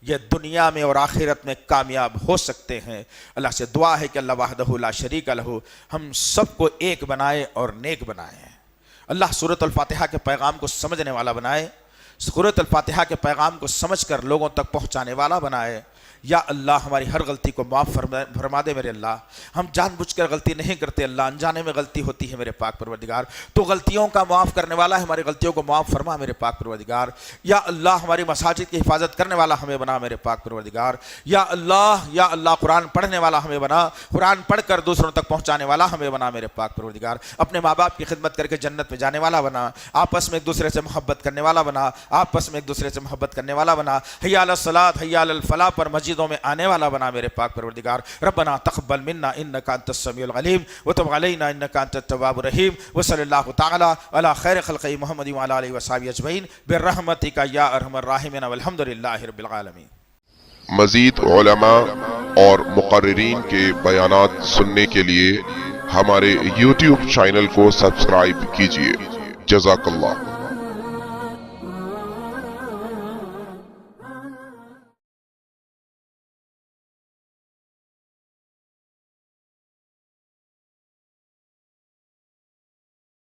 यह दुनिया में और आखिरत में कामयाब हो सकते हैं। अल्लाह से दुआ है कि अल्लाह वहदहु ला शरीक लहू हम सबको एक बनाए और नेक बनाए। अल्लाह सूरत अल-फातिहा के पैगाम को समझने वाला बनाए, सूरत अल-फातिहा के पैगाम को समझकर लोगों तक पहुँचाने वाला बनाए। या अल्लाह हमारी हर गलती को माफ़ फरमा दे मेरे अल्लाह। हम जानबूझकर गलती नहीं करते अल्लाह, अनजाने में गलती होती है मेरे पाक परवरदिगार। तो गलतियों का माफ़ करने वाला है, हमारी गलतियों को माफ़ फरमा मेरे पाक परवरदिगार। या अल्लाह हमारी मसाजिद की हिफाजत करने वाला हमें बना मेरे पाक परवरदिगार। या अल्लाह कुरान पढ़ने वाला हमें बना, कुरान पढ़कर दूसरों तक पहुँचाने वाला हमें बना मेरे पाक परवरदिगार। अपने माँ बाप की खिदमत करके जन्नत में जाने वाला बना, आपस में एक दूसरे से मोहब्बत करने वाला बना, आपस में एक दूसरे से मोहब्बत करने वाला बना, हय्या अला सलात हय्या अल फलाह पर मस्जिदों में आने वाला बना मेरे पाक परवरदिगार। रब्बना तक़ब्बल मिन्ना इन्नका अंतस समीउल अलीम व तुब अलैना इन्नका अंतत तव्वाबुर रहीम व सल्लल्लाहु तआला अला खैर खल्क़ि मुहम्मद व अला आलिहि व सहाबिहि अजमईन बिर्रहमतिका या अरहमर राहिमीन वल्हम्दुलिल्लाहि रब्बिल आलमीन। मज़ीद उलमा और मुक़र्रिरीन के बयानात सुनने के लिए हमारे YouTube चैनल को सब्सक्राइब कीजिए। जज़ाकल्लाह।